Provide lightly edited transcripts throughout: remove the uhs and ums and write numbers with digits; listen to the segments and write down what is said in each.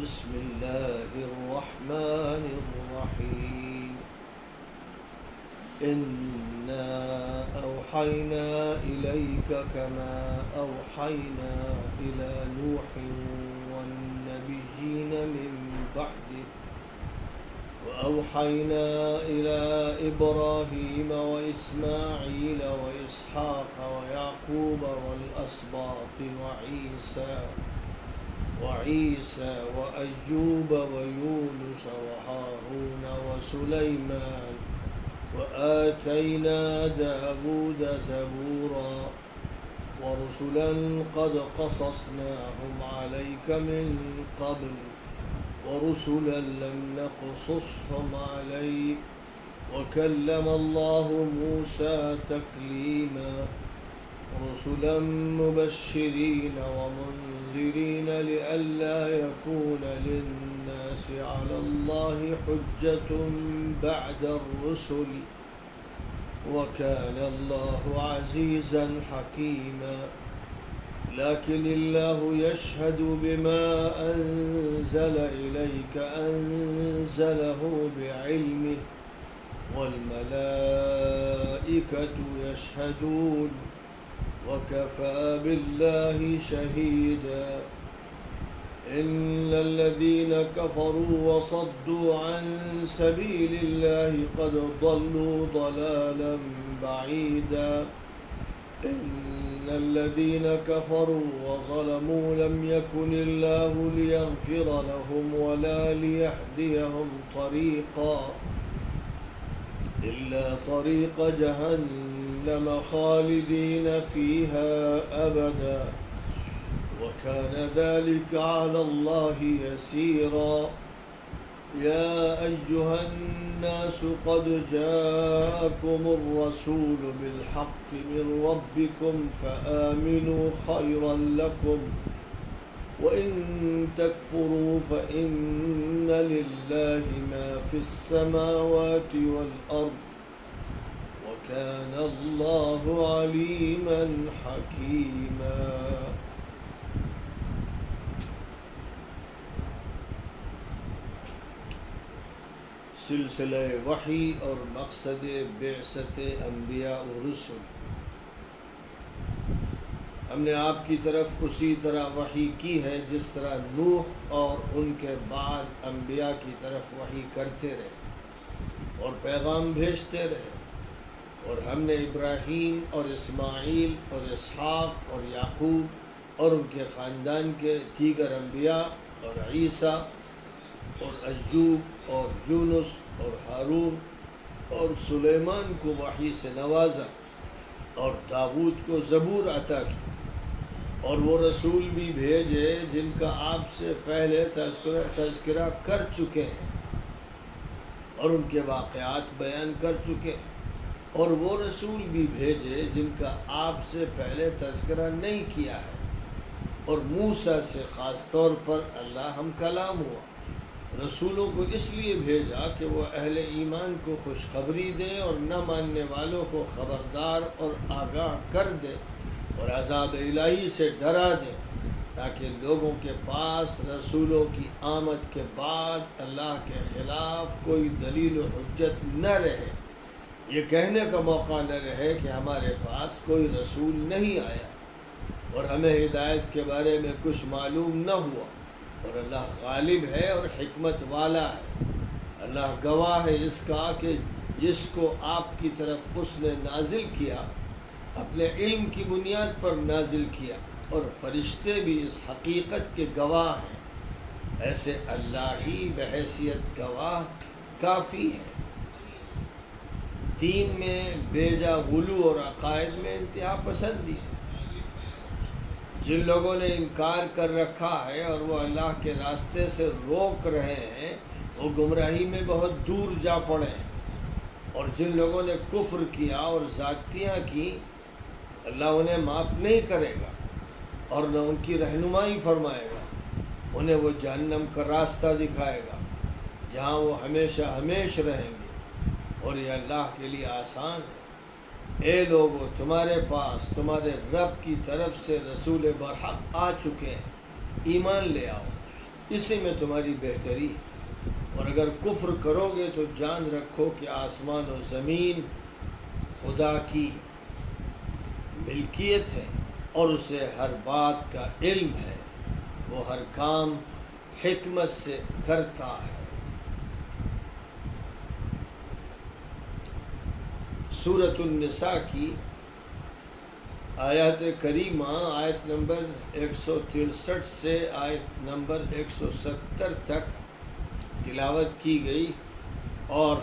بسم الله الرحمن الرحيم إنا أوحينا إليك كما أوحينا إلى نوح والنبيين من بعده وأوحينا إلى إبراهيم وإسماعيل وإسحاق ويعقوب والأسباط وعيسى وأيوب ويونس وهارون وسليمان وآتينا داود زبورا ورسلا قد قصصناهم عليك من قبل ورسلا لم نقصصهم عليك وكلم الله موسى تكليما رسلا مبشرين ومنذرين لئلا يكون للناس على الله حجة بعد الرسل وكان الله عزيزا حكيما لكن الله يشهد بما أنزل إليك أنزله بعلمه والملائكة يشهدون وكفى بالله شهيدا إن الذين كفروا وصدوا عن سبيل الله قد ضلوا ضلالا بعيدا إن الذين كفروا وظلموا لم يكن الله ليغفر لهم ولا ليهديهم طريقا إلا طريق جهنم خالدين فيها أبدا وكان ذلك على الله يسيرا يا أيها الناس قد جاءكم الرسول بالحق من ربكم فآمنوا خيرا لكم وإن تكفروا فإن لله ما في السماوات والأرض وكان الله عليما حكيما سلسلہ وحی اور مقصد بعثت انبیاء و رسل ہم نے آپ کی طرف اسی طرح وحی کی ہے جس طرح نوح اور ان کے بعد انبیاء کی طرف وحی کرتے رہے اور پیغام بھیجتے رہے اور ہم نے ابراہیم اور اسماعیل اور اسحاق اور یعقوب اور ان کے خاندان کے دیگر انبیاء اور عیسیٰ اور ایوب اور یونس اور ہارون اور سلیمان کو وحی سے نوازا اور داود کو زبور عطا کی اور وہ رسول بھی بھیجے جن کا آپ سے پہلے تذکرہ کر چکے ہیں اور ان کے واقعات بیان کر چکے ہیں اور وہ رسول بھی بھیجے جن کا آپ سے پہلے تذکرہ نہیں کیا ہے اور موسیٰ سے خاص طور پر اللہ ہم کلام ہوا رسولوں کو اس لیے بھیجا کہ وہ اہل ایمان کو خوشخبری دے اور نہ ماننے والوں کو خبردار اور آگاہ کر دے اور عذاب الہی سے ڈرا دے تاکہ لوگوں کے پاس رسولوں کی آمد کے بعد اللہ کے خلاف کوئی دلیل و حجت نہ رہے یہ کہنے کا موقع نہ رہے کہ ہمارے پاس کوئی رسول نہیں آیا اور ہمیں ہدایت کے بارے میں کچھ معلوم نہ ہوا اور اللہ غالب ہے اور حکمت والا ہے اللہ گواہ ہے اس کا کہ جس کو آپ کی طرف اس نے نازل کیا اپنے علم کی بنیاد پر نازل کیا اور فرشتے بھی اس حقیقت کے گواہ ہیں ایسے اللہ ہی بحیثیت گواہ کافی ہے دین میں بیجا غلو اور عقائد میں انتہا پسندی جن لوگوں نے انکار کر رکھا ہے اور وہ اللہ کے راستے سے روک رہے ہیں وہ گمراہی میں بہت دور جا پڑے ہیں اور جن لوگوں نے کفر کیا اور زیادتیاں کی اللہ انہیں معاف نہیں کرے گا اور نہ ان کی رہنمائی فرمائے گا انہیں وہ جہنم کا راستہ دکھائے گا جہاں وہ ہمیشہ ہمیش رہیں گے اور یہ اللہ کے لیے آسان ہے اے لوگو تمہارے پاس تمہارے رب کی طرف سے رسول برحق آ چکے ہیں ایمان لے آؤ اسی میں تمہاری بہتری ہے۔ اور اگر کفر کرو گے تو جان رکھو کہ آسمان و زمین خدا کی ملکیت ہے اور اسے ہر بات کا علم ہے، وہ ہر کام حکمت سے کرتا ہے۔ سورۃ النساء کی آیات کریمہ آیت نمبر 163 سے آیت نمبر 170 تک تلاوت کی گئی اور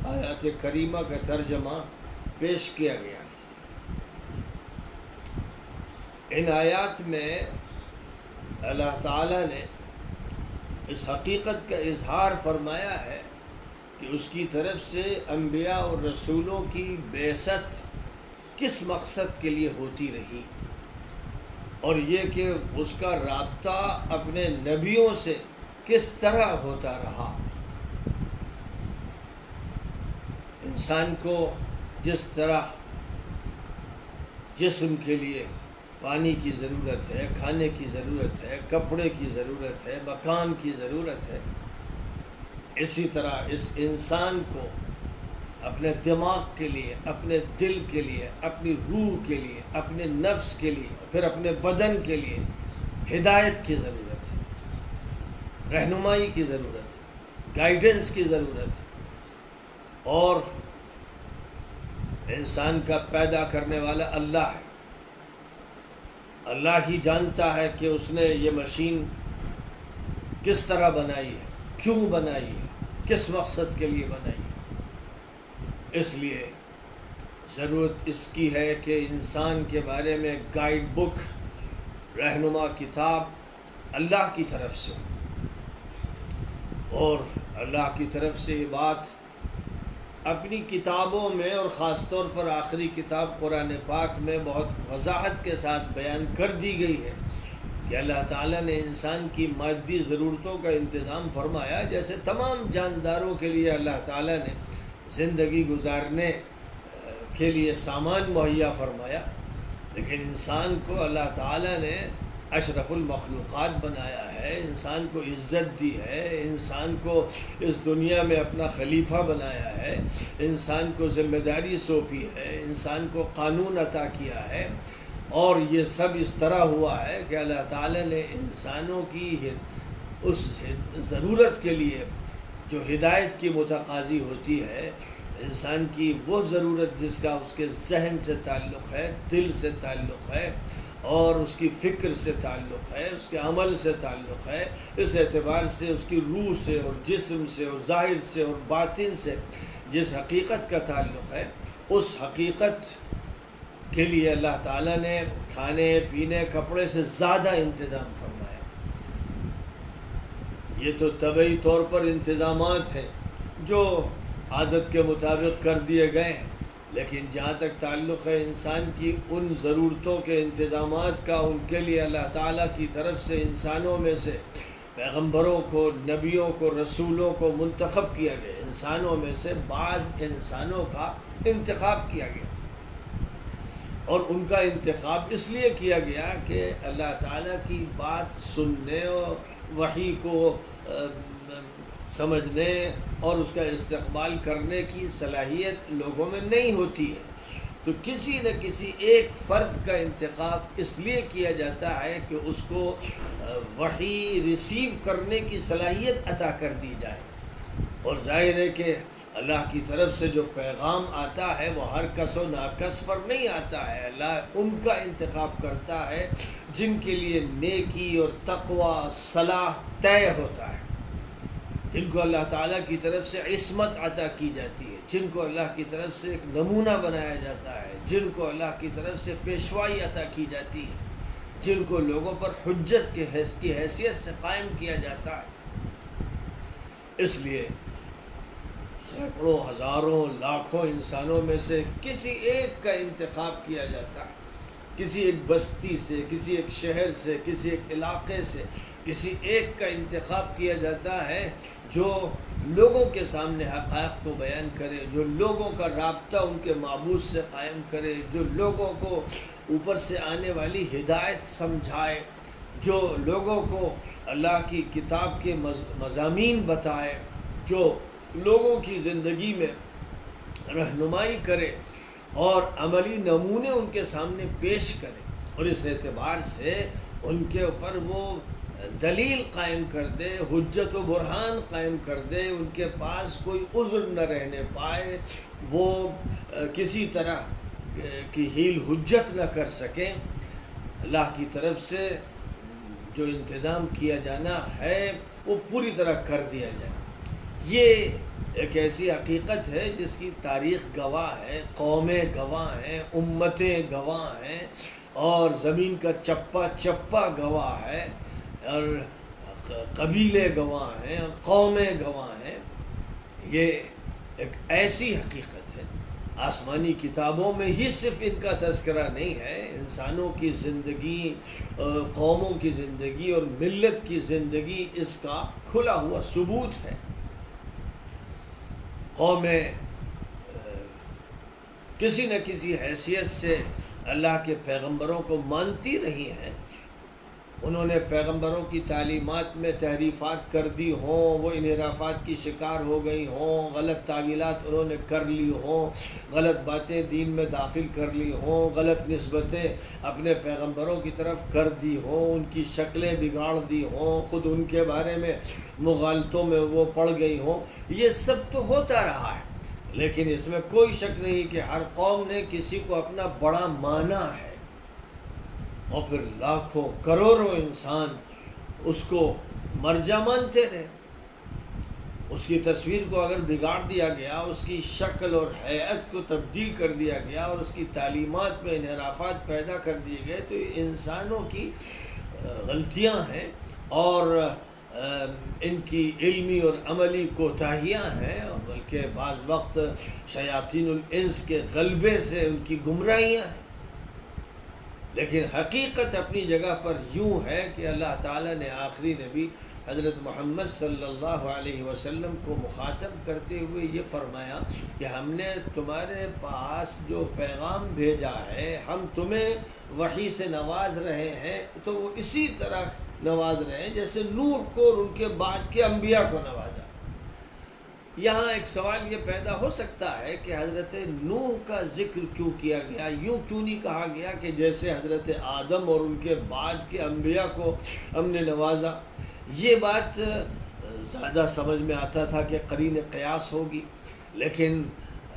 آیات کریمہ کا ترجمہ پیش کیا گیا۔ ان آیات میں اللہ تعالیٰ نے اس حقیقت کا اظہار فرمایا ہے کہ اس کی طرف سے انبیاء اور رسولوں کی بعثت کس مقصد کے لیے ہوتی رہی، اور یہ کہ اس کا رابطہ اپنے نبیوں سے کس طرح ہوتا رہا۔ انسان کو جس طرح جسم کے لیے پانی کی ضرورت ہے، کھانے کی ضرورت ہے، کپڑے کی ضرورت ہے، مکان کی ضرورت ہے، اسی طرح اس انسان کو اپنے دماغ کے لیے، اپنے دل کے لیے، اپنی روح کے لیے، اپنے نفس کے لیے، پھر اپنے بدن کے لیے ہدایت کی ضرورت ہے، رہنمائی کی ضرورت ہے، گائیڈنس کی ضرورت ہے۔ اور انسان کا پیدا کرنے والا اللہ ہے۔ اللہ ہی جانتا ہے کہ اس نے یہ مشین کس طرح بنائی ہے، کیوں بنائی ہے، کس مقصد کے لیے بنائی ہے۔ اس لیے ضرورت اس کی ہے کہ انسان کے بارے میں گائیڈ بک، رہنما کتاب اللہ کی طرف سے، اور اللہ کی طرف سے یہ بات اپنی کتابوں میں اور خاص طور پر آخری کتاب قرآن پاک میں بہت وضاحت کے ساتھ بیان کر دی گئی ہے کہ اللہ تعالیٰ نے انسان کی مادی ضرورتوں کا انتظام فرمایا، جیسے تمام جانداروں کے لیے اللہ تعالیٰ نے زندگی گزارنے کے لیے سامان مہیا فرمایا، لیکن انسان کو اللہ تعالیٰ نے اشرف المخلوقات بنایا ہے، انسان کو عزت دی ہے، انسان کو اس دنیا میں اپنا خلیفہ بنایا ہے، انسان کو ذمہ داری سونپی ہے، انسان کو قانون عطا کیا ہے، اور یہ سب اس طرح ہوا ہے کہ اللہ تعالیٰ نے انسانوں کی اس ضرورت کے لیے جو ہدایت کی متقاضی ہوتی ہے، انسان کی وہ ضرورت جس کا اس کے ذہن سے تعلق ہے، دل سے تعلق ہے، اور اس کی فکر سے تعلق ہے، اس کے عمل سے تعلق ہے، اس اعتبار سے اس کی روح سے اور جسم سے اور ظاہر سے اور باطن سے جس حقیقت کا تعلق ہے، اس حقیقت کے لیے اللہ تعالیٰ نے کھانے پینے کپڑے سے زیادہ انتظام فرمایا۔ یہ تو طبعی طور پر انتظامات ہیں جو عادت کے مطابق کر دیے گئے ہیں، لیکن جہاں تک تعلق ہے انسان کی ان ضرورتوں کے انتظامات کا، ان کے لیے اللہ تعالیٰ کی طرف سے انسانوں میں سے پیغمبروں کو، نبیوں کو، رسولوں کو منتخب کیا گیا، انسانوں میں سے بعض انسانوں کا انتخاب کیا گیا، اور ان کا انتخاب اس لیے کیا گیا کہ اللہ تعالیٰ کی بات سننے اور وحی کو سمجھنے اور اس کا استقبال کرنے کی صلاحیت لوگوں میں نہیں ہوتی ہے، تو کسی نہ کسی ایک فرد کا انتخاب اس لیے کیا جاتا ہے کہ اس کو وحی ریسیو کرنے کی صلاحیت عطا کر دی جائے۔ اور ظاہر ہے کہ اللہ کی طرف سے جو پیغام آتا ہے وہ ہر کس و ناکس پر نہیں آتا ہے، اللہ ان کا انتخاب کرتا ہے جن کے لیے نیکی اور تقوی صلاح طے ہوتا ہے، جن کو اللہ تعالیٰ کی طرف سے عصمت عطا کی جاتی ہے، جن کو اللہ کی طرف سے ایک نمونہ بنایا جاتا ہے، جن کو اللہ کی طرف سے پیشوائی عطا کی جاتی ہے، جن کو لوگوں پر حجت کی حیثیت سے قائم کیا جاتا ہے۔ اس لیے سینکڑوں، ہزاروں، لاکھوں انسانوں میں سے کسی ایک کا انتخاب کیا جاتا ہے، کسی ایک بستی سے، کسی ایک شہر سے، کسی ایک علاقے سے کسی ایک کا انتخاب کیا جاتا ہے جو لوگوں کے سامنے حقائق کو بیان کرے، جو لوگوں کا رابطہ ان کے معبود سے قائم کرے، جو لوگوں کو اوپر سے آنے والی ہدایت سمجھائے، جو لوگوں کو اللہ کی کتاب کے مضامین بتائے، جو لوگوں کی زندگی میں رہنمائی کرے اور عملی نمونے ان کے سامنے پیش کرے، اور اس اعتبار سے ان کے اوپر وہ دلیل قائم کر دے، حجت و برہان قائم کر دے، ان کے پاس کوئی عذر نہ رہنے پائے، وہ کسی طرح کی حیل حجت نہ کر سکیں۔ اللہ کی طرف سے جو انتظام کیا جانا ہے وہ پوری طرح کر دیا جائے۔ یہ ایک ایسی حقیقت ہے جس کی تاریخ گواہ ہے، قومیں گواہ ہیں، امتیں گواہ ہیں، اور زمین کا چپا چپا گواہ ہے، اور قبیلے گواہ ہیں، اور قومیں گواہ ہیں۔ یہ ایک ایسی حقیقت ہے، آسمانی کتابوں میں ہی صرف ان کا تذکرہ نہیں ہے، انسانوں کی زندگی، قوموں کی زندگی اور ملت کی زندگی اس کا کھلا ہوا ثبوت ہے۔ قومیں کسی نہ کسی حیثیت سے اللہ کے پیغمبروں کو مانتی رہی ہیں، انہوں نے پیغمبروں کی تعلیمات میں تحریفات کر دی ہوں، وہ انحرافات کی شکار ہو گئی ہوں، غلط تعویلات انہوں نے کر لی ہوں، غلط باتیں دین میں داخل کر لی ہوں، غلط نسبتیں اپنے پیغمبروں کی طرف کر دی ہوں، ان کی شکلیں بگاڑ دی ہوں، خود ان کے بارے میں مغالطوں میں وہ پڑ گئی ہوں۔ یہ سب تو ہوتا رہا ہے، لیکن اس میں کوئی شک نہیں کہ ہر قوم نے کسی کو اپنا بڑا مانا ہے، اور پھر لاکھوں کروڑوں انسان اس کو مرجع مانتے رہے۔ اس کی تصویر کو اگر بگاڑ دیا گیا، اس کی شکل اور ہیئت کو تبدیل کر دیا گیا، اور اس کی تعلیمات میں انحرافات پیدا کر دیے گئے، تو یہ انسانوں کی غلطیاں ہیں، اور ان کی علمی اور عملی کوتاہیاں ہیں، اور بلکہ بعض وقت شیاطین الانس کے غلبے سے ان کی گمراہیاں ہیں۔ لیکن حقیقت اپنی جگہ پر یوں ہے کہ اللہ تعالیٰ نے آخری نبی حضرت محمد صلی اللہ علیہ وسلم کو مخاطب کرتے ہوئے یہ فرمایا کہ ہم نے تمہارے پاس جو پیغام بھیجا ہے، ہم تمہیں وحی سے نواز رہے ہیں، تو وہ اسی طرح نواز رہے ہیں جیسے نوح کو اور ان کے بعد کے انبیاء کو نوازا۔ یہاں ایک سوال یہ پیدا ہو سکتا ہے کہ حضرت نوح کا ذکر کیوں کیا گیا، یوں کیوں نہیں کہا گیا کہ جیسے حضرت آدم اور ان کے بعد کے انبیاء کو ہم نے نوازا؟ یہ بات زیادہ سمجھ میں آتا تھا کہ قرین قیاس ہوگی، لیکن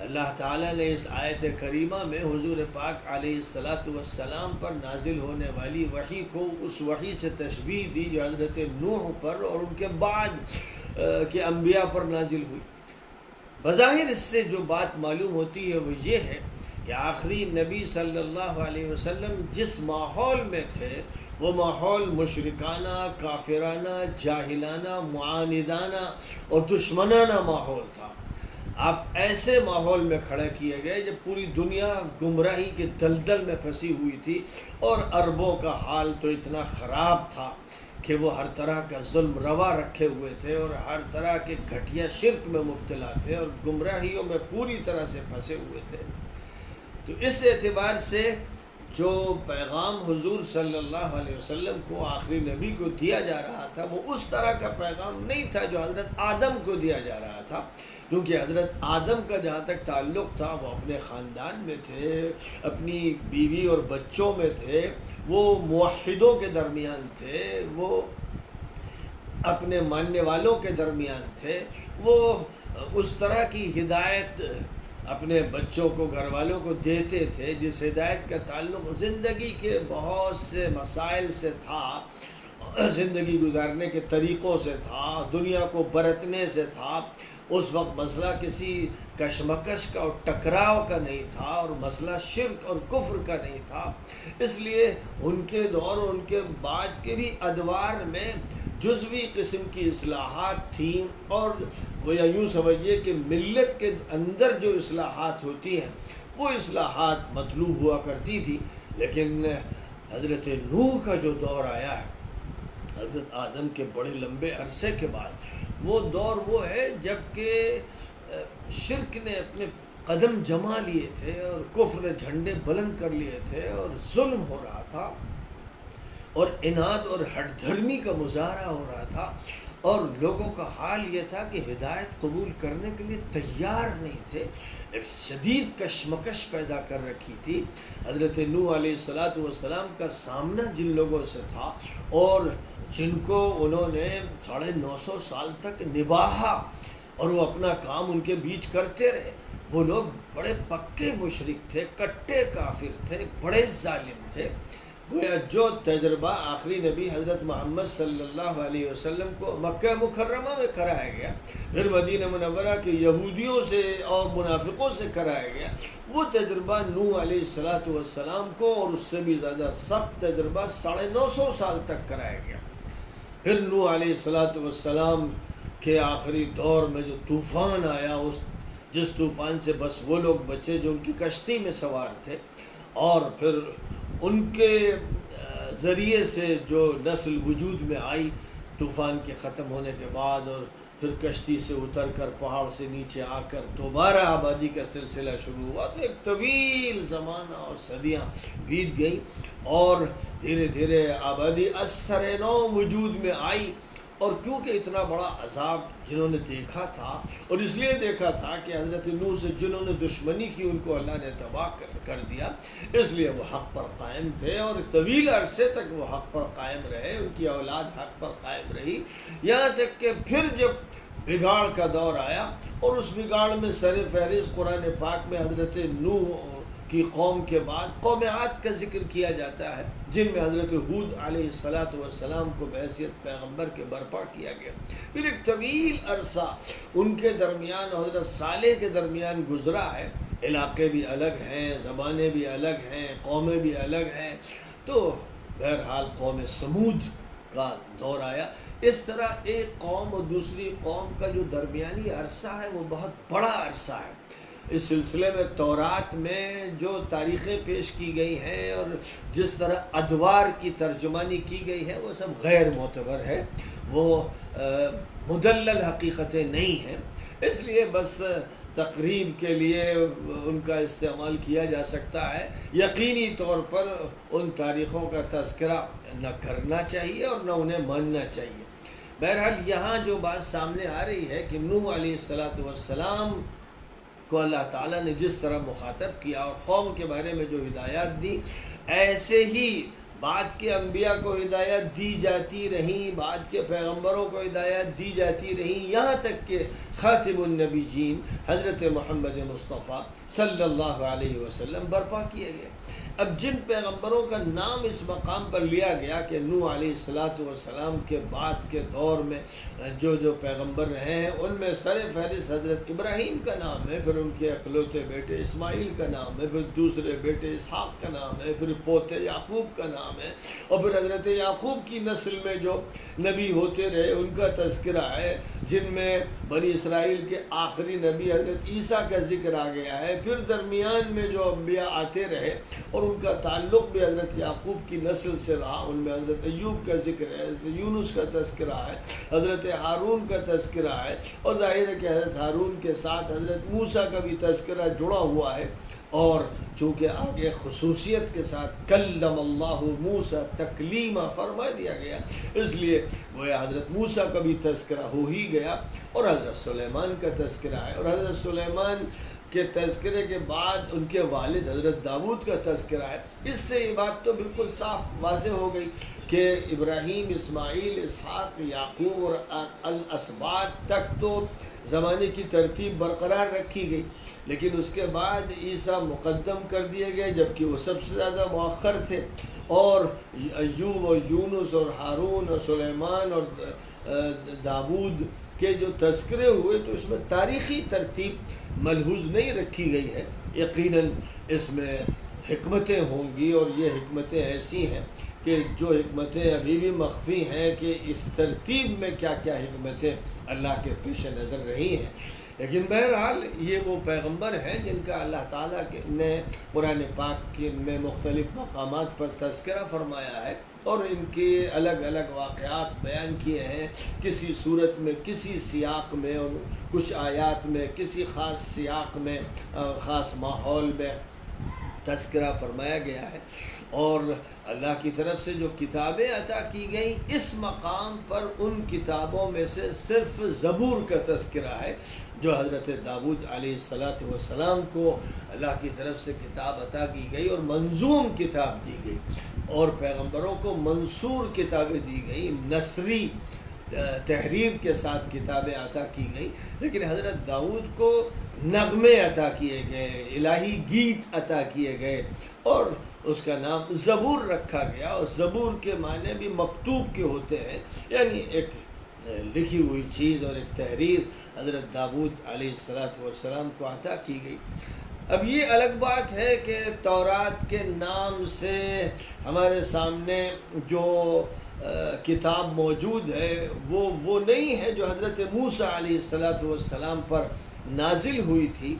اللہ تعالیٰ نے اس آیت کریمہ میں حضور پاک علیہ السلام پر نازل ہونے والی وحی کو اس وحی سے تشبیہ دی جو حضرت نوح پر اور ان کے بعد کے انبیاء پر نازل ہوئی۔ بظاہر اس سے جو بات معلوم ہوتی ہے وہ یہ ہے کہ آخری نبی صلی اللہ علیہ وسلم جس ماحول میں تھے وہ ماحول مشرکانہ، کافرانہ، جاہلانہ، معاندانہ اور دشمنانہ ماحول تھا۔ آپ ایسے ماحول میں کھڑے کیے گئے جب پوری دنیا گمراہی کے دلدل میں پھنسی ہوئی تھی، اور عربوں کا حال تو اتنا خراب تھا کہ وہ ہر طرح کا ظلم روا رکھے ہوئے تھے، اور ہر طرح کے گھٹیا شرک میں مبتلا تھے، اور گمراہیوں میں پوری طرح سے پھنسے ہوئے تھے۔ تو اس اعتبار سے جو پیغام حضور صلی اللہ علیہ وسلم کو آخری نبی کو دیا جا رہا تھا وہ اس طرح کا پیغام نہیں تھا جو حضرت آدم کو دیا جا رہا تھا، کیونکہ حضرت آدم کا جہاں تک تعلق تھا وہ اپنے خاندان میں تھے، اپنی بیوی اور بچوں میں تھے، وہ موحدوں کے درمیان تھے، وہ اپنے ماننے والوں کے درمیان تھے، وہ اس طرح کی ہدایت اپنے بچوں کو، گھر والوں کو دیتے تھے جس ہدایت کا تعلق زندگی کے بہت سے مسائل سے تھا، زندگی گزارنے کے طریقوں سے تھا، دنیا کو برتنے سے تھا۔ اس وقت مسئلہ کسی کشمکش کا اور ٹکراؤ کا نہیں تھا، اور مسئلہ شرک اور کفر کا نہیں تھا۔ اس لیے ان کے دور اور ان کے بعد کے بھی ادوار میں جزوی قسم کی اصلاحات تھیں، اور گویا یوں سمجھیے کہ ملت کے اندر جو اصلاحات ہوتی ہیں وہ اصلاحات مطلوب ہوا کرتی تھی۔ لیکن حضرت نوح کا جو دور آیا ہے حضرت آدم کے بڑے لمبے عرصے کے بعد، وہ دور وہ ہے جب کہ شرک نے اپنے قدم جما لیے تھے، اور کفر نے جھنڈے بلند کر لیے تھے، اور ظلم ہو رہا تھا، اور عناد اور ہٹ دھرمی کا مظاہرہ ہو رہا تھا، اور لوگوں کا حال یہ تھا کہ ہدایت قبول کرنے کے لیے تیار نہیں تھے۔ ایک شدید کشمکش پیدا کر رکھی تھی۔ حضرت نوح علیہ السلام کا سامنا جن لوگوں سے تھا اور جن کو انہوں نے 950 سال تک نبھایا اور وہ اپنا کام ان کے بیچ کرتے رہے، وہ لوگ بڑے پکے مشرک تھے، کٹے کافر تھے، بڑے ظالم تھے۔ گویا جو تجربہ آخری نبی حضرت محمد صلی اللہ علیہ وسلم کو مکہ مکرمہ میں کرایا گیا، پھر مدینہ منورہ کے یہودیوں سے اور منافقوں سے کرایا گیا، وہ تجربہ نوح علیہ السلام کو اور اس سے بھی زیادہ سخت تجربہ 950 سال تک کرایا گیا۔ پھر نوح علیہ السلام کے آخری دور میں جو طوفان آیا، جس طوفان سے بس وہ لوگ بچے جو ان کی کشتی میں سوار تھے، اور پھر ان کے ذریعے سے جو نسل وجود میں آئی طوفان کے ختم ہونے کے بعد، اور پھر کشتی سے اتر کر پہاڑ سے نیچے آ کر دوبارہ آبادی کا سلسلہ شروع ہوا، تو ایک طویل زمانہ اور صدیاں بیت گئیں، اور دھیرے دھیرے آبادی اثر نو وجود میں آئی۔ اور کیونکہ اتنا بڑا عذاب جنہوں نے دیکھا تھا، اور اس لیے دیکھا تھا کہ حضرت نوح سے جنہوں نے دشمنی کی ان کو اللہ نے تباہ کر دیا، اس لیے وہ حق پر قائم تھے، اور طویل عرصے تک وہ حق پر قائم رہے، ان کی اولاد حق پر قائم رہی، یہاں تک کہ پھر جب بگاڑ کا دور آیا، اور اس بگاڑ میں سر فہرست قرآن پاک میں حضرت نوح کی قوم کے بعد قوم عاد کا ذکر کیا جاتا ہے، جن میں حضرت ہود علیہ السلام کو بحیثیت پیغمبر کے برپا کیا گیا۔ پھر ایک طویل عرصہ ان کے درمیان، حضرت صالح کے درمیان گزرا ہے، علاقے بھی الگ ہیں، زبانیں بھی الگ ہیں، قومیں بھی الگ ہیں، تو بہرحال قوم سمود کا دور آیا۔ اس طرح ایک قوم اور دوسری قوم کا جو درمیانی عرصہ ہے وہ بہت بڑا عرصہ ہے۔ اس سلسلے میں تورات میں جو تاریخیں پیش کی گئی ہیں اور جس طرح ادوار کی ترجمانی کی گئی ہے، وہ سب غیر معتبر ہے، وہ مدلل حقیقتیں نہیں ہیں، اس لیے بس تقریب کے لیے ان کا استعمال کیا جا سکتا ہے۔ یقینی طور پر ان تاریخوں کا تذکرہ نہ کرنا چاہیے اور نہ انہیں ماننا چاہیے۔ بہرحال یہاں جو بات سامنے آ رہی ہے کہ نوح علیہ السلام کو اللہ تعالیٰ نے جس طرح مخاطب کیا اور قوم کے بارے میں جو ہدایات دی، ایسے ہی بعد کے انبیاء کو ہدایت دی جاتی رہیں، بعد کے پیغمبروں کو ہدایت دی جاتی رہیں، یہاں تک کہ خاتم النبیین حضرت محمد مصطفیٰ صلی اللہ علیہ وسلم برپا کیے گئے۔ اب جن پیغمبروں کا نام اس مقام پر لیا گیا کہ نوح علیہ السلام کے بعد کے دور میں جو پیغمبر رہے ہیں، ان میں سر فہرست حضرت ابراہیم کا نام ہے، پھر ان کے اکلوتے بیٹے اسماعیل کا نام ہے، پھر دوسرے بیٹے اسحاق کا نام ہے، پھر پوتے یعقوب کا نام ہے، اور پھر حضرت یعقوب کی نسل میں جو نبی ہوتے رہے ان کا تذکرہ ہے، جن میں بنی اسرائیل کے آخری نبی حضرت عیسیٰ کا ذکر آ گیا ہے، پھر درمیان میں جو انبیاء آتے رہے اور ان کا تعلق بھی حضرت یعقوب کی نسل سے رہا، ان میں حضرت ایوب کا ذکر ہے، حضرت یونس کا تذکرہ ہے، حضرت ہارون کا تذکرہ ہے، اور ظاہر ہے کہ حضرت ہارون کے ساتھ حضرت موسیٰ کا بھی تذکرہ جڑا ہوا ہے، اور چونکہ آگے خصوصیت کے ساتھ کلم اللہ موسیٰ تکلیما فرما دیا گیا، اس لیے گویا حضرت موسیٰ کا بھی تذکرہ ہو ہی گیا، اور حضرت سلیمان کا تذکرہ ہے، اور حضرت سلیمان کے تذکرے کے بعد ان کے والد حضرت داؤد کا تذکرہ ہے۔ اس سے یہ بات تو بالکل صاف واضح ہو گئی کہ ابراہیم، اسماعیل، اسحاق، یعقوب اور الاسباط تک تو زمانے کی ترتیب برقرار رکھی گئی، لیکن اس کے بعد عیسیٰ مقدم کر دیے گئے، جبکہ وہ سب سے زیادہ مؤخر تھے، اور ایوب اور یونس اور ہارون اور سلیمان اور داؤد کے جو تذکرے ہوئے تو اس میں تاریخی ترتیب ملحوظ نہیں رکھی گئی ہے۔ یقیناً اس میں حکمتیں ہوں گی، اور یہ حکمتیں ایسی ہیں کہ جو حکمتیں ابھی بھی مخفی ہیں کہ اس ترتیب میں کیا کیا حکمتیں اللہ کے پیش نظر رہی ہیں، لیکن بہرحال یہ وہ پیغمبر ہیں جن کا اللہ تعالیٰ نے قرآن پاک میں مختلف مقامات پر تذکرہ فرمایا ہے، اور ان کے الگ الگ واقعات بیان کیے ہیں، کسی صورت میں، کسی سیاق میں، اور کچھ آیات میں کسی خاص سیاق میں، خاص ماحول میں، تذکرہ فرمایا گیا ہے، اور اللہ کی طرف سے جو کتابیں عطا کی گئیں، اس مقام پر ان کتابوں میں سے صرف زبور کا تذکرہ ہے، جو حضرت داؤد علیہ السلام کو اللہ کی طرف سے کتاب عطا کی گئی اور منظوم کتاب دی گئی، اور پیغمبروں کو منصور کتابیں دی گئی، نثری تحریر کے ساتھ کتابیں عطا کی گئی، لیکن حضرت داؤد کو نغمے عطا کیے گئے، الہی گیت عطا کیے گئے، اور اس کا نام زبور رکھا گیا، اور زبور کے معنی بھی مکتوب کے ہوتے ہیں، یعنی ایک لکھی ہوئی چیز اور ایک تحریر حضرت داؤد علیہ السلام کو عطا کی گئی۔ اب یہ الگ بات ہے کہ تورات کے نام سے ہمارے سامنے جو کتاب موجود ہے وہ نہیں ہے جو حضرت موسیٰ علیہ السلام پر نازل ہوئی تھی،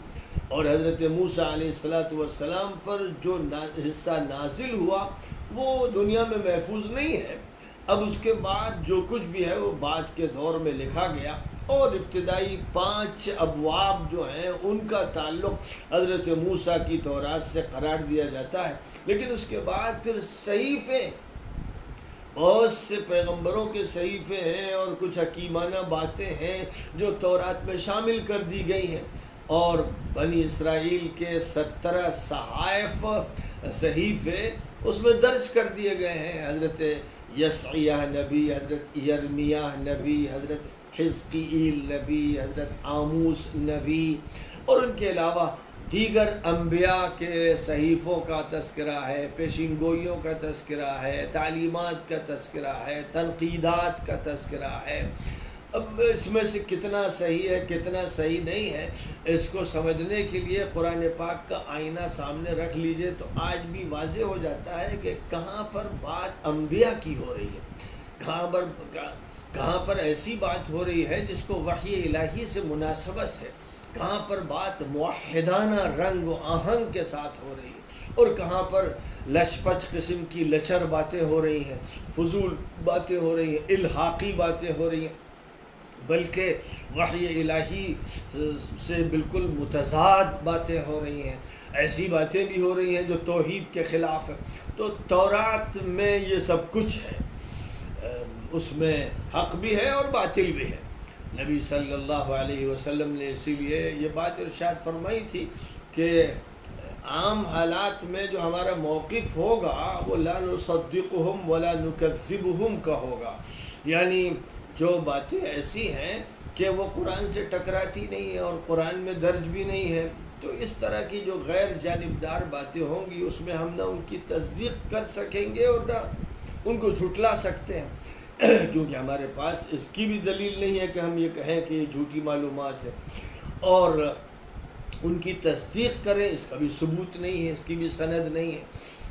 اور حضرت موسیٰ علیہ السلام پر جو حصہ نازل ہوا وہ دنیا میں محفوظ نہیں ہے۔ اب اس کے بعد جو کچھ بھی ہے وہ بعد کے دور میں لکھا گیا، اور ابتدائی 5 ابواب جو ہیں ان کا تعلق حضرت موسیٰ کی تورات سے قرار دیا جاتا ہے، لیکن اس کے بعد پھر صحیفے، بہت سے پیغمبروں کے صحیفے ہیں اور کچھ حکیمانہ باتیں ہیں جو تورات میں شامل کر دی گئی ہیں، اور بنی اسرائیل کے 17 صحائف صحیفے اس میں درج کر دیے گئے ہیں، حضرت یسعیاہ نبی، حضرت یرمیاہ نبی، حضرت حزقیل نبی، حضرت آموس نبی، اور ان کے علاوہ دیگر انبیاء کے صحیفوں کا تذکرہ ہے، پیشین گوئیوں کا تذکرہ ہے، تعلیمات کا تذکرہ ہے، تنقیدات کا تذکرہ ہے۔ اب اس میں سے کتنا صحیح ہے کتنا صحیح نہیں ہے، اس کو سمجھنے کے لیے قرآن پاک کا آئینہ سامنے رکھ لیجئے تو آج بھی واضح ہو جاتا ہے کہ کہاں پر بات انبیاء کی ہو رہی ہے، کہاں پر ایسی بات ہو رہی ہے جس کو وحی الہی سے مناسبت ہے، کہاں پر بات موحدانہ رنگ و آہنگ کے ساتھ ہو رہی ہے، اور کہاں پر لچ پچ قسم کی لچر باتیں ہو رہی ہیں، فضول باتیں ہو رہی ہیں، الحاقی باتیں ہو رہی ہیں، بلکہ وحی الہی سے بالکل متضاد باتیں ہو رہی ہیں، ایسی باتیں بھی ہو رہی ہیں جو توحید کے خلاف ہیں۔ تو تورات میں یہ سب کچھ ہے، اس میں حق بھی ہے اور باطل بھی ہے۔ نبی صلی اللہ علیہ وسلم نے اسی لیے یہ بات ارشاد فرمائی تھی کہ عام حالات میں جو ہمارا موقف ہوگا وہ لا نصدقہم ولا نکذبہم کا ہوگا، یعنی جو باتیں ایسی ہیں کہ وہ قرآن سے ٹکراتی نہیں ہیں اور قرآن میں درج بھی نہیں ہے، تو اس طرح کی جو غیر جانبدار باتیں ہوں گی اس میں ہم نہ ان کی تصدیق کر سکیں گے اور نہ ان کو جھٹلا سکتے ہیں، کیونکہ ہمارے پاس اس کی بھی دلیل نہیں ہے کہ ہم یہ کہیں کہ یہ جھوٹی معلومات ہے، اور ان کی تصدیق کریں اس کا بھی ثبوت نہیں ہے، اس کی بھی سند نہیں ہے،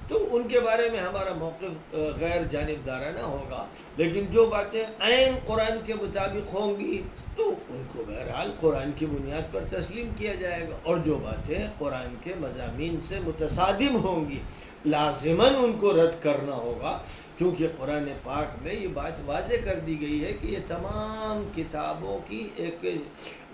تو ان کے بارے میں ہمارا موقف غیر جانبدارانہ ہوگا۔ لیکن جو باتیں عین قرآن کے مطابق ہوں گی تو ان کو بہرحال قرآن کی بنیاد پر تسلیم کیا جائے گا، اور جو باتیں قرآن کے مضامین سے متصادم ہوں گی لازماً ان کو رد کرنا ہوگا، کیونکہ قرآن پاک میں یہ بات واضح کر دی گئی ہے کہ یہ تمام کتابوں کی ایک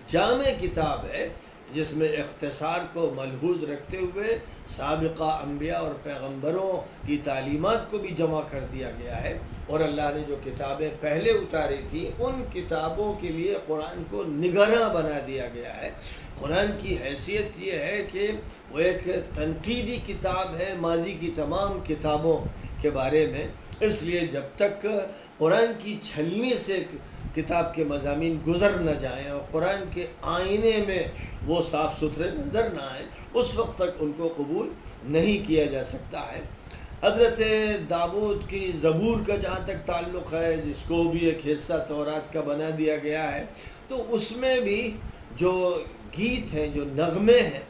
جامع کتاب ہے، جس میں اختصار کو ملحوظ رکھتے ہوئے سابقہ انبیاء اور پیغمبروں کی تعلیمات کو بھی جمع کر دیا گیا ہے، اور اللہ نے جو کتابیں پہلے اتاری تھیں ان کتابوں کے لیے قرآن کو نگراں بنا دیا گیا ہے۔ قرآن کی حیثیت یہ ہے کہ وہ ایک تنقیدی کتاب ہے ماضی کی تمام کتابوں کے بارے میں، اس لیے جب تک قرآن کی چھلنی سے کتاب کے مضامین گزر نہ جائیں اور قرآن کے آئینے میں وہ صاف ستھرے نظر نہ آئیں، اس وقت تک ان کو قبول نہیں کیا جا سکتا ہے۔ حضرت داؤد کی زبور کا جہاں تک تعلق ہے، جس کو بھی ایک حصہ تورات کا بنا دیا گیا ہے، تو اس میں بھی جو گیت ہیں، جو نغمے ہیں،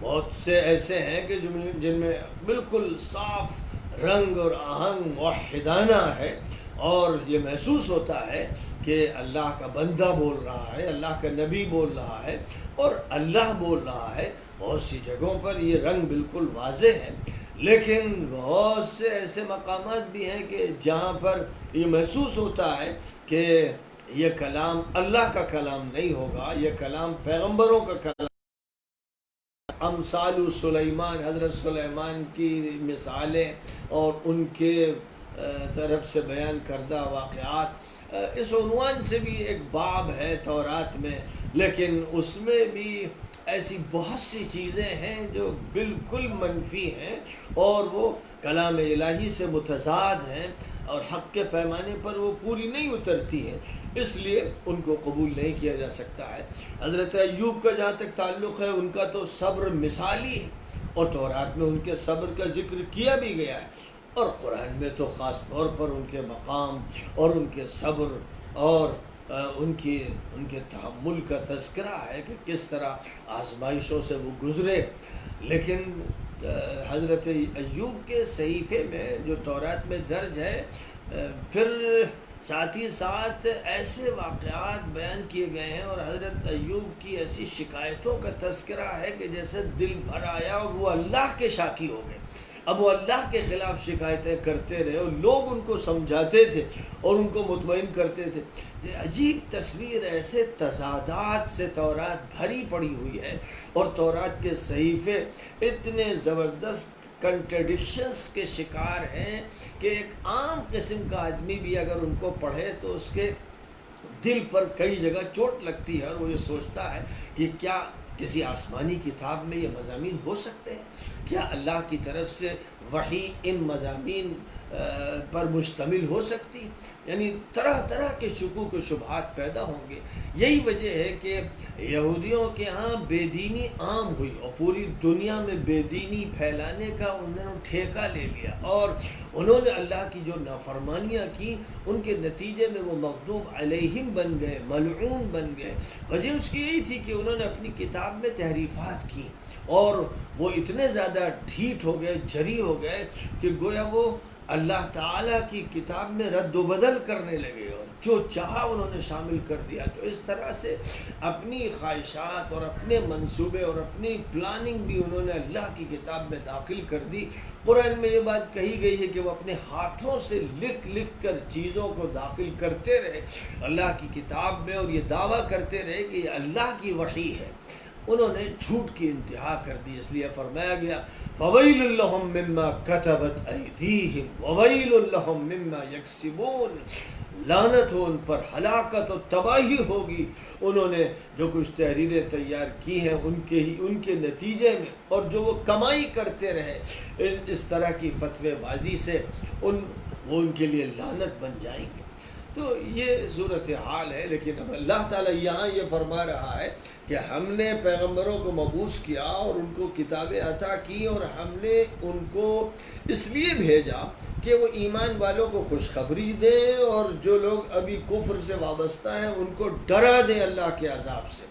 بہت سے ایسے ہیں کہ جن میں بالکل صاف رنگ اور آہنگ موحدانہ ہے، اور یہ محسوس ہوتا ہے کہ اللہ کا بندہ بول رہا ہے، اللہ کا نبی بول رہا ہے اور اللہ بول رہا ہے۔ بہت سی جگہوں پر یہ رنگ بالکل واضح ہے، لیکن بہت سے ایسے مقامات بھی ہیں کہ جہاں پر یہ محسوس ہوتا ہے کہ یہ کلام اللہ کا کلام نہیں ہوگا، یہ کلام پیغمبروں کا کلام، امثال سلیمان، حضرت سلیمان کی مثالیں اور ان کے طرف سے بیان کردہ واقعات، اس عنوان سے بھی ایک باب ہے تورات میں، لیکن اس میں بھی ایسی بہت سی چیزیں ہیں جو بالکل منفی ہیں اور وہ کلام الہی سے متضاد ہیں اور حق کے پیمانے پر وہ پوری نہیں اترتی ہیں، اس لیے ان کو قبول نہیں کیا جا سکتا ہے۔ حضرت ایوب کا جہاں تک تعلق ہے، ان کا تو صبر مثالی ہے اور تورات میں ان کے صبر کا ذکر کیا بھی گیا ہے، اور قرآن میں تو خاص طور پر ان کے مقام اور ان کے صبر اور ان کے تحمل کا تذکرہ ہے کہ کس طرح آزمائشوں سے وہ گزرے۔ لیکن حضرت ایوب کے صحیفے میں جو تورات میں درج ہے، پھر ساتھ ہی ساتھ ایسے واقعات بیان کیے گئے ہیں اور حضرت ایوب کی ایسی شکایتوں کا تذکرہ ہے کہ جیسے دل بھر آیا اور وہ اللہ کے شاکی ہو گئے۔ اب وہ اللہ کے خلاف شکایتیں کرتے رہے اور لوگ ان کو سمجھاتے تھے اور ان کو مطمئن کرتے تھے۔ یہ عجیب تصویر، ایسے تضادات سے تورات بھری پڑی ہوئی ہے، اور تورات کے صحیفے اتنے زبردست کنٹرڈکشنز کے شکار ہیں کہ ایک عام قسم کا آدمی بھی اگر ان کو پڑھے تو اس کے دل پر کئی جگہ چوٹ لگتی ہے، اور وہ یہ سوچتا ہے کہ کیا کسی آسمانی کتاب میں یہ مضامین ہو سکتے ہیں؟ کیا اللہ کی طرف سے وحی ان مضامین پر مشتمل ہو سکتی؟ یعنی طرح طرح کے شکوک و شبہات پیدا ہوں گے۔ یہی وجہ ہے کہ یہودیوں کے ہاں بے دینی عام ہوئی اور پوری دنیا میں بے دینی پھیلانے کا انہوں نے ٹھیکہ لے لیا، اور انہوں نے اللہ کی جو نافرمانیاں کی ان کے نتیجے میں وہ مغضوب علیہم بن گئے، ملعون بن گئے۔ وجہ اس کی یہی تھی کہ انہوں نے اپنی کتاب میں تحریفات کی اور وہ اتنے زیادہ ڈھیٹ ہو گئے، جری ہو گئے کہ گویا وہ اللہ تعالیٰ کی کتاب میں رد و بدل کرنے لگے اور جو چاہا انہوں نے شامل کر دیا۔ تو اس طرح سے اپنی خواہشات اور اپنے منصوبے اور اپنی پلاننگ بھی انہوں نے اللہ کی کتاب میں داخل کر دی۔ قرآن میں یہ بات کہی گئی ہے کہ وہ اپنے ہاتھوں سے لکھ لکھ کر چیزوں کو داخل کرتے رہے اللہ کی کتاب میں، اور یہ دعویٰ کرتے رہے کہ یہ اللہ کی وحی ہے۔ انہوں نے جھوٹ کی انتہا کر دی، اس لیے فرمایا گیا فَوَيْلٌ لَّهُم مِّمَّا كَتَبَتْ أَيْدِيهِمْ وَوَيْلٌ لَّهُم مِّمَّا يَكْسِبُونَ، لعنت ہو ان پر، ہلاکت و تباہی ہوگی انہوں نے جو کچھ تحریریں تیار کی ہیں ان کے نتیجے میں، اور جو وہ کمائی کرتے رہے اس طرح کی فتوی بازی سے، وہ ان کے لیے لعنت بن جائیں گے۔ تو یہ صورتحال ہے، لیکن اب اللہ تعالیٰ یہاں یہ فرما رہا ہے کہ ہم نے پیغمبروں کو مبعوث کیا اور ان کو کتابیں عطا کی، اور ہم نے ان کو اس لیے بھیجا کہ وہ ایمان والوں کو خوشخبری دیں اور جو لوگ ابھی کفر سے وابستہ ہیں ان کو ڈرا دیں اللہ کے عذاب سے۔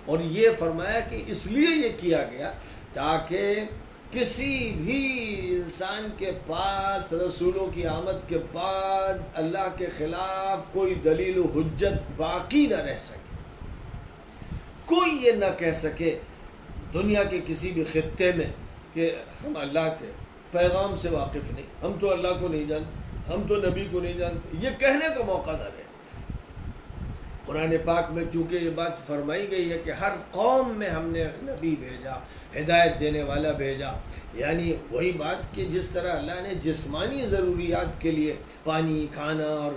اور یہ فرمایا کہ اس لیے یہ کیا گیا تاکہ کسی بھی انسان کے پاس رسولوں کی آمد کے بعد اللہ کے خلاف کوئی دلیل و حجت باقی نہ رہ سکے، کوئی یہ نہ کہہ سکے دنیا کے کسی بھی خطے میں کہ ہم اللہ کے پیغام سے واقف نہیں، ہم تو اللہ کو نہیں جانتے، ہم تو نبی کو نہیں جانتے، یہ کہنے کا موقع نہ رہے۔ قرآن پاک میں چونکہ یہ بات فرمائی گئی ہے کہ ہر قوم میں ہم نے نبی بھیجا، ہدایت دینے والا بھیجا، یعنی وہی بات کہ جس طرح اللہ نے جسمانی ضروریات کے لیے پانی، کھانا اور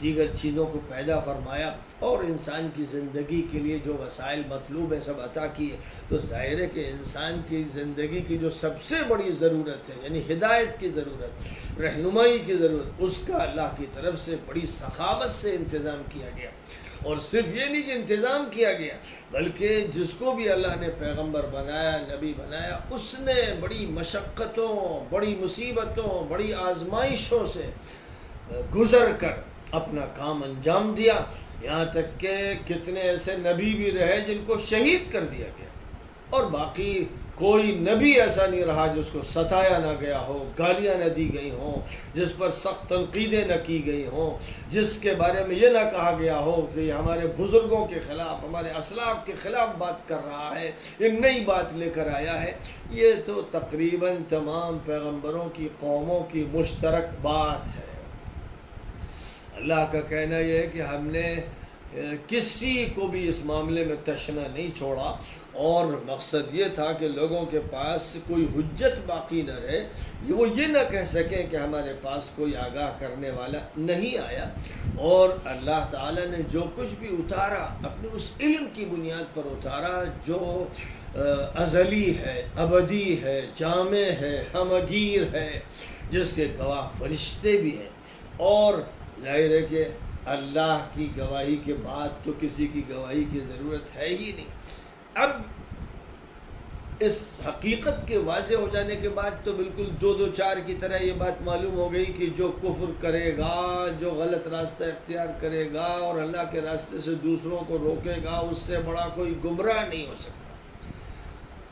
دیگر چیزوں کو پیدا فرمایا اور انسان کی زندگی کے لیے جو وسائل مطلوب ہیں سب عطا کیے، تو ظاہر ہے کہ انسان کی زندگی کی جو سب سے بڑی ضرورت ہے، یعنی ہدایت کی ضرورت، رہنمائی کی ضرورت، اس کا اللہ کی طرف سے بڑی سخاوت سے انتظام کیا گیا۔ اور صرف یہ نہیں کہ انتظام کیا گیا، بلکہ جس کو بھی اللہ نے پیغمبر بنایا، نبی بنایا، اس نے بڑی مشقتوں، بڑی مصیبتوں، بڑی آزمائشوں سے گزر کر اپنا کام انجام دیا، یہاں تک کہ کتنے ایسے نبی بھی رہے جن کو شہید کر دیا گیا، اور باقی کوئی نبی ایسا نہیں رہا جس کو ستایا نہ گیا ہو، گالیاں نہ دی گئی ہوں، جس پر سخت تنقیدیں نہ کی گئی ہوں، جس کے بارے میں یہ نہ کہا گیا ہو کہ یہ ہمارے بزرگوں کے خلاف، ہمارے اسلاف کے خلاف بات کر رہا ہے، یہ نئی بات لے کر آیا ہے۔ یہ تو تقریباً تمام پیغمبروں کی قوموں کی مشترک بات ہے۔ اللہ کا کہنا یہ ہے کہ ہم نے کسی کو بھی اس معاملے میں تشنا نہیں چھوڑا، اور مقصد یہ تھا کہ لوگوں کے پاس کوئی حجت باقی نہ رہے، وہ یہ نہ کہہ سکیں کہ ہمارے پاس کوئی آگاہ کرنے والا نہیں آیا۔ اور اللہ تعالیٰ نے جو کچھ بھی اتارا اپنے اس علم کی بنیاد پر اتارا جو ازلی ہے، ابدی ہے، جامع ہے، ہمگیر ہے، جس کے گواہ فرشتے بھی ہیں۔ اور ظاہر ہے کہ اللہ کی گواہی کے بعد تو کسی کی گواہی کی ضرورت ہے ہی نہیں۔ اب اس حقیقت کے واضح ہو جانے کے بعد تو بالکل دو چار کی طرح یہ بات معلوم ہو گئی کہ جو کفر کرے گا، جو غلط راستہ اختیار کرے گا اور اللہ کے راستے سے دوسروں کو روکے گا، اس سے بڑا کوئی گمراہ نہیں ہو سکتا۔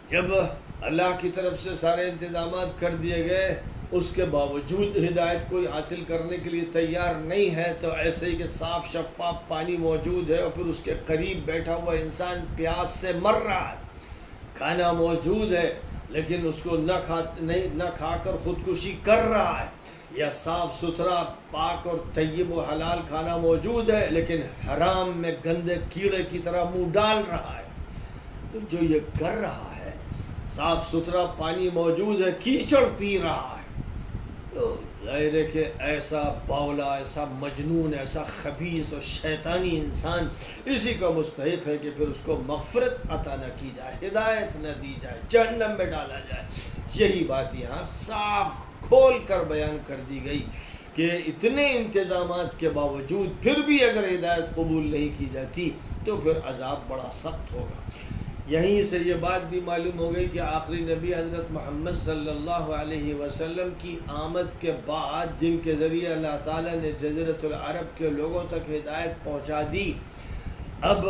جب اللہ کی طرف سے سارے انتظامات کر دیے گئے، اس کے باوجود ہدایت کوئی حاصل کرنے کے لیے تیار نہیں ہے، تو ایسے ہی کہ صاف شفاف پانی موجود ہے اور پھر اس کے قریب بیٹھا ہوا انسان پیاس سے مر رہا ہے، کھانا موجود ہے لیکن اس کو نہ کھا کر خودکشی کر رہا ہے، یا صاف ستھرا پاک اور طیب و حلال کھانا موجود ہے لیکن حرام میں گندے کیڑے کی طرح منہ ڈال رہا ہے، تو جو یہ کر رہا ہے، صاف ستھرا پانی موجود ہے، کیچڑ پی رہا ہے، تو ظاہر ہے کہ ایسا باولا، ایسا مجنون، ایسا خبیث اور شیطانی انسان اسی کا مستحق ہے کہ پھر اس کو مغفرت عطا نہ کی جائے، ہدایت نہ دی جائے، جہنم میں ڈالا جائے۔ یہی بات یہاں صاف کھول کر بیان کر دی گئی کہ اتنے انتظامات کے باوجود پھر بھی اگر ہدایت قبول نہیں کی جاتی تو پھر عذاب بڑا سخت ہوگا۔ یہیں سے یہ بات بھی معلوم ہو گئی کہ آخری نبی حضرت محمد صلی اللہ علیہ وسلم کی آمد کے بعد، جن کے ذریعے اللہ تعالیٰ نے جزیرۃ العرب کے لوگوں تک ہدایت پہنچا دی، اب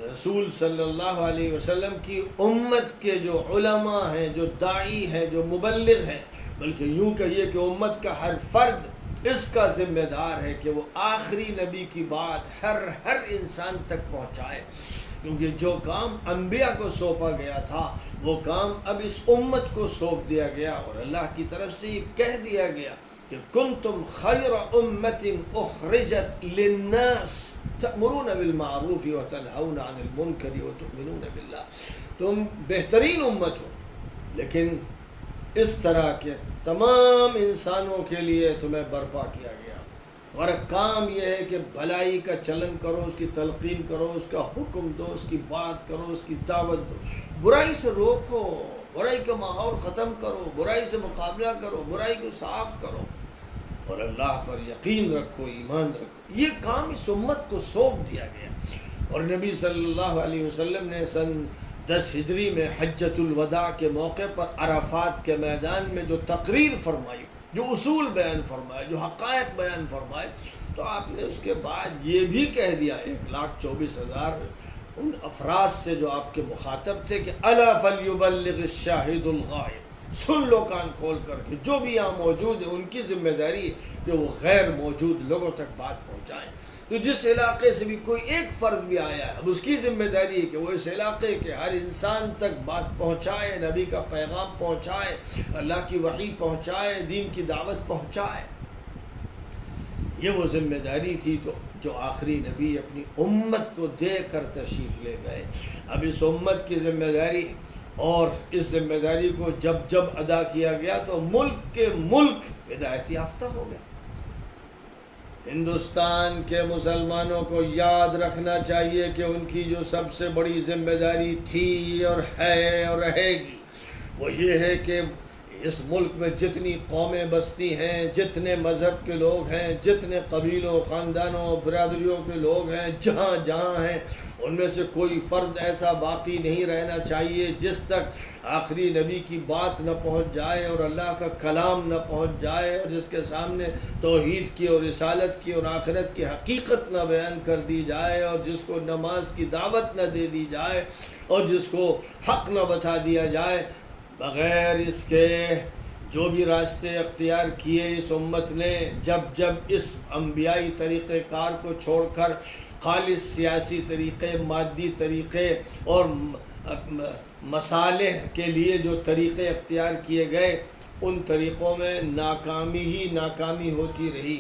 رسول صلی اللہ علیہ وسلم کی امت کے جو علماء ہیں، جو داعی ہیں، جو مبلغ ہیں، بلکہ یوں کہیے کہ امت کا ہر فرد اس کا ذمہ دار ہے کہ وہ آخری نبی کی بات ہر انسان تک پہنچائے، کیونکہ جو کام انبیاء کو سونپا گیا تھا وہ کام اب اس امت کو سونپ دیا گیا، اور اللہ کی طرف سے یہ کہہ دیا گیا کہ کنتم خیر امت اخرجت للناس تأمرون بالمعروف وتنہون عن المنکر وتؤمنون باللہ، تم بہترین امت ہو، لیکن اس طرح کے تمام انسانوں کے لیے تمہیں برپا کیا گیا، اور کام یہ ہے کہ بھلائی کا چلن کرو، اس کی تلقین کرو، اس کا حکم دو، اس کی بات کرو، اس کی دعوت دو، برائی سے روکو، برائی کا ماحول ختم کرو، برائی سے مقابلہ کرو، برائی کو صاف کرو، اور اللہ پر یقین رکھو، ایمان رکھو۔ یہ کام اس امت کو سونپ دیا گیا، اور نبی صلی اللہ علیہ وسلم نے سن 10 ہجری میں حجۃ الوداع کے موقع پر عرفات کے میدان میں جو تقریر فرمائی، جو اصول بیان فرمائے، جو حقائق بیان فرمائے، تو آپ نے اس کے بعد یہ بھی کہہ دیا 1,24,000 ان افراد سے جو آپ کے مخاطب تھے کہ الا فلیبلغ الشاہد الغائب، سن لو کان کھول کر کے، جو بھی یہاں موجود ہیں ان کی ذمہ داری ہے کہ وہ غیر موجود لوگوں تک بات پہنچائیں۔ تو جس علاقے سے بھی کوئی ایک فرد بھی آیا ہے، اب اس کی ذمہ داری ہے کہ وہ اس علاقے کے ہر انسان تک بات پہنچائے، نبی کا پیغام پہنچائے، اللہ کی وحی پہنچائے، دین کی دعوت پہنچائے۔ یہ وہ ذمہ داری تھی تو جو آخری نبی اپنی امت کو دے کر تشریف لے گئے۔ اب اس امت کی ذمہ داری، اور اس ذمہ داری کو جب ادا کیا گیا تو ملک کے ملک ہدایت یافتہ ہو گئے۔ ہندوستان کے مسلمانوں کو یاد رکھنا چاہیے کہ ان کی جو سب سے بڑی ذمہ داری تھی اور ہے اور رہے گی، وہ یہ ہے کہ اس ملک میں جتنی قومیں بستی ہیں، جتنے مذہب کے لوگ ہیں، جتنے قبیلوں، خاندانوں، برادریوں کے لوگ ہیں، جہاں جہاں ہیں، ان میں سے کوئی فرد ایسا باقی نہیں رہنا چاہیے جس تک آخری نبی کی بات نہ پہنچ جائے اور اللہ کا کلام نہ پہنچ جائے، اور جس کے سامنے توحید کی اور رسالت کی اور آخرت کی حقیقت نہ بیان کر دی جائے، اور جس کو نماز کی دعوت نہ دے دی جائے، اور جس کو حق نہ بتا دیا جائے۔ بغیر اس کے جو بھی راستے اختیار کیے اس امت نے، جب اس انبیائی طریقہ کار کو چھوڑ کر خالص سیاسی طریقے، مادی طریقے اور مصالح کے لیے جو طریقے اختیار کیے گئے، ان طریقوں میں ناکامی ہی ناکامی ہوتی رہی۔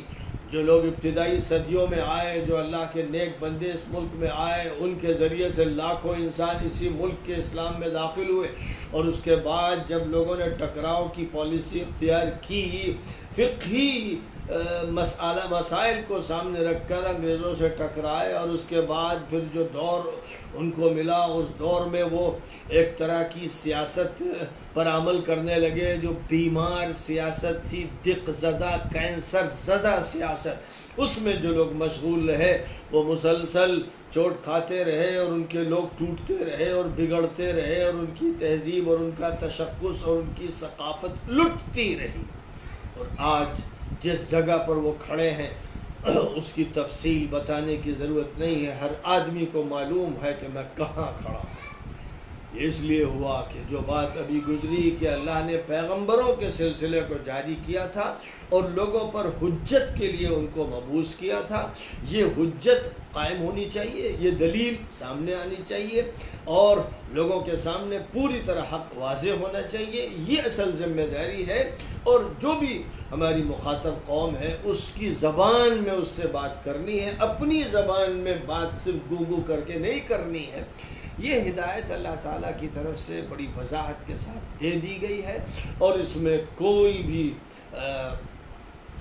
جو لوگ ابتدائی صدیوں میں آئے، جو اللہ کے نیک بندے اس ملک میں آئے، ان کے ذریعے سے لاکھوں انسان اسی ملک کے اسلام میں داخل ہوئے، اور اس کے بعد جب لوگوں نے ٹکراؤ کی پالیسی اختیار کی، فقہی مسائل کو سامنے رکھ کر انگریزوں سے ٹکرائے، اور اس کے بعد پھر جو دور ان کو ملا، اس دور میں وہ ایک طرح کی سیاست پر عمل کرنے لگے جو بیمار سیاست تھی، دق زدہ، کینسر زدہ سیاست۔ اس میں جو لوگ مشغول رہے وہ مسلسل چوٹ کھاتے رہے، اور ان کے لوگ ٹوٹتے رہے اور بگڑتے رہے، اور ان کی تہذیب اور ان کا تشخص اور ان کی ثقافت لٹتی رہی۔ اور آج جس جگہ پر وہ کھڑے ہیں اس کی تفصیل بتانے کی ضرورت نہیں ہے، ہر آدمی کو معلوم ہے کہ میں کہاں کھڑا ہوں۔ یہ اس لیے ہوا کہ جو بات ابھی گزری کہ اللہ نے پیغمبروں کے سلسلے کو جاری کیا تھا اور لوگوں پر حجت کے لیے ان کو مبعوث کیا تھا، یہ حجت قائم ہونی چاہیے، یہ دلیل سامنے آنی چاہیے، اور لوگوں کے سامنے پوری طرح حق واضح ہونا چاہیے۔ یہ اصل ذمہ داری ہے، اور جو بھی ہماری مخاطب قوم ہے اس کی زبان میں اس سے بات کرنی ہے، اپنی زبان میں بات صرف گو کر کے نہیں کرنی ہے۔ یہ ہدایت اللہ تعالیٰ کی طرف سے بڑی وضاحت کے ساتھ دے دی گئی ہے، اور اس میں کوئی بھی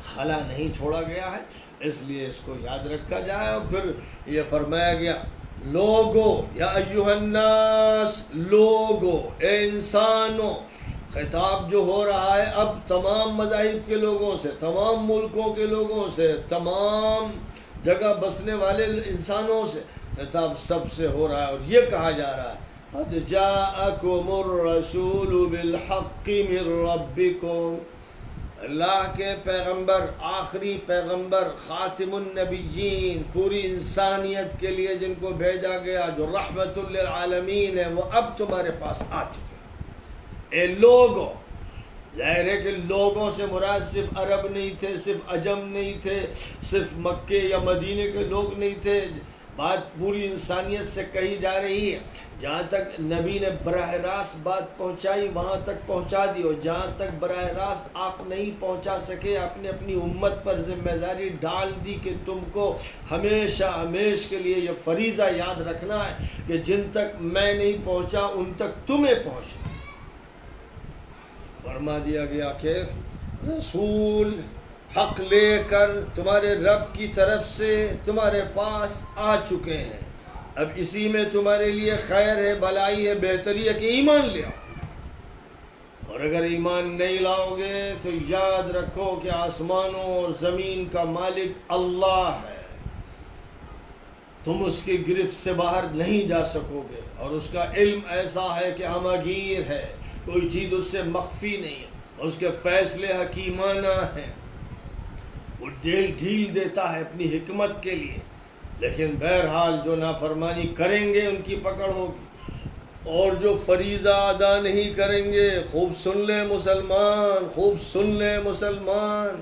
خلا نہیں چھوڑا گیا ہے، اس لیے اس کو یاد رکھا جائے۔ اور پھر یہ فرمایا گیا لوگو یا ایھا الناس، لوگو اے انسانوں، خطاب جو ہو رہا ہے اب تمام مذاہب کے لوگوں سے، تمام ملکوں کے لوگوں سے، تمام جگہ بسنے والے انسانوں سے، خطاب سب سے ہو رہا ہے، اور یہ کہا جا رہا ہے قد جاءکم الرسول بالحق من ربکم، اللہ کے پیغمبر، آخری پیغمبر، خاتم النبیین، پوری انسانیت کے لیے جن کو بھیجا گیا، جو رحمت للعالمین ہے، وہ اب تمہارے پاس آ چکے۔ اے لوگوں، ظاہر ہے کہ لوگوں سے مراد صرف عرب نہیں تھے، صرف عجم نہیں تھے، صرف مکے یا مدینے کے لوگ نہیں تھے، بات پوری انسانیت سے کہی جا رہی ہے۔ جہاں تک نبی نے براہ راست بات پہنچائی وہاں تک پہنچا دی، اور جہاں تک براہ راست آپ نہیں پہنچا سکے آپ نے اپنی امت پر ذمہ داری ڈال دی کہ تم کو ہمیشہ ہمیش کے لیے یہ فریضہ یاد رکھنا ہے کہ جن تک میں نہیں پہنچا ان تک تمہیں پہنچنا۔ فرما دیا گیا کہ رسول حق لے کر تمہارے رب کی طرف سے تمہارے پاس آ چکے ہیں، اب اسی میں تمہارے لیے خیر ہے، بھلائی ہے، بہتری ہے کہ ایمان لے آؤ، اور اگر ایمان نہیں لاؤ گے تو یاد رکھو کہ آسمانوں اور زمین کا مالک اللہ ہے، تم اس کی گرفت سے باہر نہیں جا سکو گے، اور اس کا علم ایسا ہے کہ ہمگیر ہے، کوئی چیز اس سے مخفی نہیں ہے، اور اس کے فیصلے حکیمانہ ہیں، وہ ڈھیل دیتا ہے اپنی حکمت کے لیے، لیکن بہرحال جو نافرمانی کریں گے ان کی پکڑ ہوگی، اور جو فریضہ ادا نہیں کریں گے، خوب سن لیں مسلمان، خوب سن لیں مسلمان،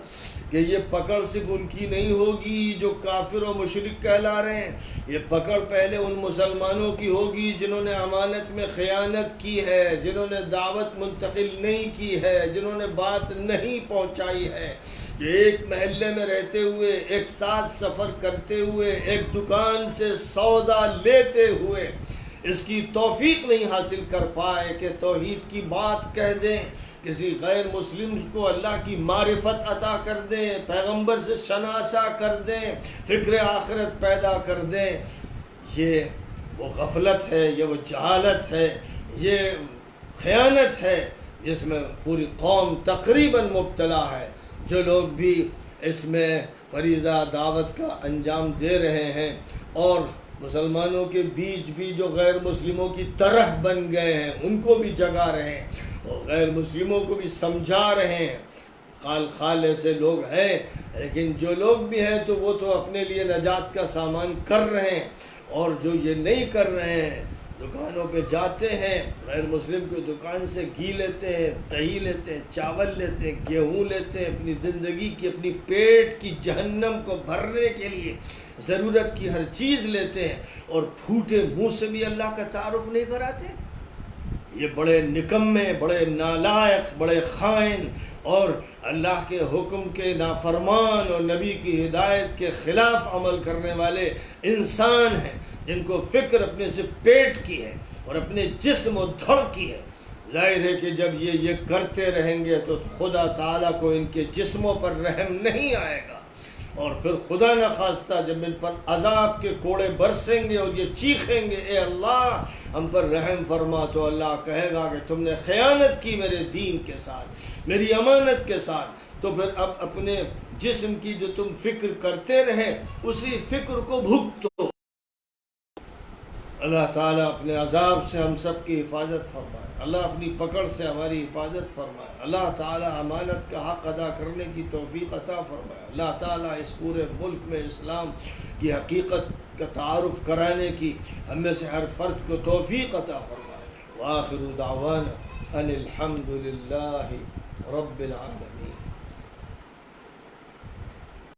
کہ یہ پکڑ صرف ان کی نہیں ہوگی جو کافر و مشرک کہلا رہے ہیں، یہ پکڑ پہلے ان مسلمانوں کی ہوگی جنہوں نے امانت میں خیانت کی ہے، جنہوں نے دعوت منتقل نہیں کی ہے، جنہوں نے بات نہیں پہنچائی ہے، جو ایک محلے میں رہتے ہوئے، ایک ساتھ سفر کرتے ہوئے، ایک دکان سے سودا لیتے ہوئے اس کی توفیق نہیں حاصل کر پائے کہ توحید کی بات کہہ دیں، کسی غیر مسلم کو اللہ کی معرفت عطا کر دیں، پیغمبر سے شناسا کر دیں، فکر آخرت پیدا کر دیں، یہ وہ غفلت ہے، یہ وہ جہالت ہے، یہ خیانت ہے جس میں پوری قوم تقریباً مبتلا ہے۔ جو لوگ بھی اس میں فریضہ دعوت کا انجام دے رہے ہیں اور مسلمانوں کے بیچ بھی جو غیر مسلموں کی طرح بن گئے ہیں ان کو بھی جگا رہے ہیں اور غیر مسلموں کو بھی سمجھا رہے ہیں، خال ایسے لوگ ہیں، لیکن جو لوگ بھی ہیں تو وہ تو اپنے لیے نجات کا سامان کر رہے ہیں، اور جو یہ نہیں کر رہے ہیں دکانوں پہ جاتے ہیں، غیر مسلم کی دکان سے گھی لیتے ہیں، دہی لیتے ہیں، چاول لیتے ہیں، گیہوں لیتے ہیں، اپنی زندگی کی، اپنی پیٹ کی جہنم کو بھرنے کے لیے ضرورت کی ہر چیز لیتے ہیں، اور پھوٹے منہ سے بھی اللہ کا تعارف نہیں کراتے۔ یہ بڑے نکمے، بڑے نالائق، بڑے خائن اور اللہ کے حکم کے نافرمان اور نبی کی ہدایت کے خلاف عمل کرنے والے انسان ہیں، جن کو فکر اپنے سے پیٹ کی ہے اور اپنے جسم و دھڑ کی ہے۔ ظاہر ہے کہ جب یہ کرتے رہیں گے تو خدا تعالیٰ کو ان کے جسموں پر رحم نہیں آئے گا، اور پھر خدا نخواستہ جب ان پر عذاب کے کوڑے برسیں گے اور یہ چیخیں گے اے اللہ ہم پر رحم فرما، تو اللہ کہے گا کہ تم نے خیانت کی میرے دین کے ساتھ، میری امانت کے ساتھ، تو پھر اب اپنے جسم کی جو تم فکر کرتے رہے اسی فکر کو بھگتو۔ اللہ تعالیٰ اپنے عذاب سے ہم سب کی حفاظت فرمائے، اللہ اپنی پکڑ سے ہماری حفاظت فرمائے، اللہ تعالیٰ امانت کا حق ادا کرنے کی توفیق عطا فرمائے، اللہ تعالیٰ اس پورے ملک میں اسلام کی حقیقت کا تعارف کرانے کی ہم میں سے ہر فرد کو توفیق عطا فرمائے۔ وآخر دعوانا ان الحمد للہ رب العالمین۔